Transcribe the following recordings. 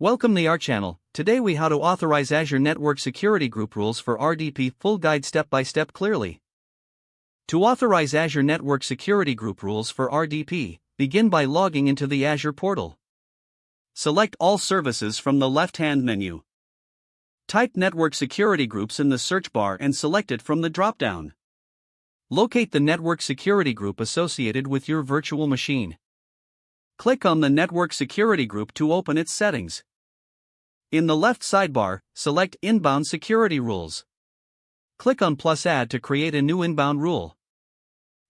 Welcome to our channel. Today we how to authorize Azure Network Security Group rules for RDP, full guide step by step clearly. To authorize Azure Network Security Group rules for RDP, begin by logging into the Azure portal. Select all services from the left-hand menu. Type Network Security Groups in the search bar and select it from the drop-down. Locate the network security group associated with your virtual machine. Click on the Network Security Group to open its settings. In the left sidebar, select Inbound Security Rules. Click on +Add to create a new inbound rule.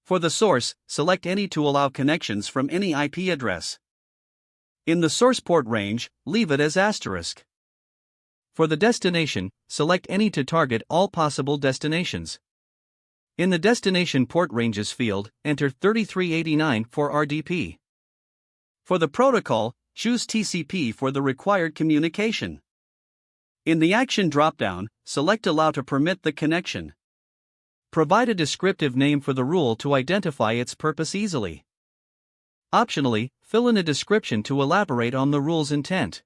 For the source, select any to allow connections from any IP address. In the source port range, leave it as *. For the destination, select any to target all possible destinations. In the Destination Port Ranges field, enter 3389 for RDP. For the protocol, choose TCP for the required communication. In the Action dropdown, select Allow to permit the connection. Provide a descriptive name for the rule to identify its purpose easily. Optionally, fill in a description to elaborate on the rule's intent.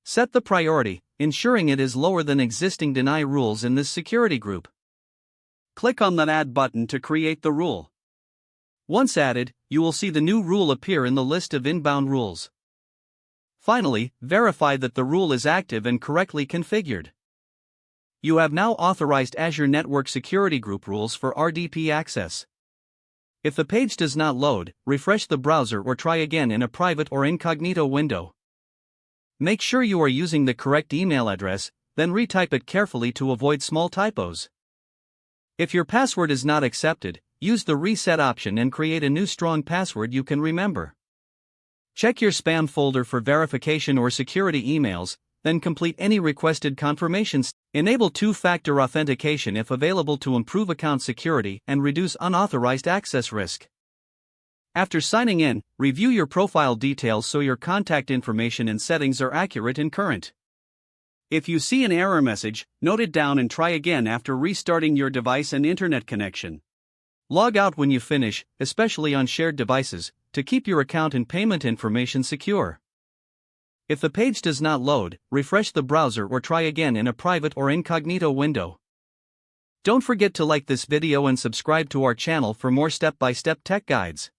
Set the priority, ensuring it is lower than existing deny rules in this security group. Click on the Add button to create the rule. Once added, you will see the new rule appear in the list of inbound rules. Finally, verify that the rule is active and correctly configured. You have now authorized Azure Network Security Group rules for RDP access. If the page does not load, refresh the browser or try again in a private or incognito window. Make sure you are using the correct email address, then retype it carefully to avoid small typos. If your password is not accepted, use the reset option and create a new strong password you can remember. Check your spam folder for verification or security emails, then complete any requested confirmations. Enable two-factor authentication if available to improve account security and reduce unauthorized access risk. After signing in, review your profile details so your contact information and settings are accurate and current. If you see an error message, note it down and try again after restarting your device and internet connection. Log out when you finish, especially on shared devices, to keep your account and payment information secure. If the page does not load, refresh the browser or try again in a private or incognito window. Don't forget to like this video and subscribe to our channel for more step-by-step tech guides.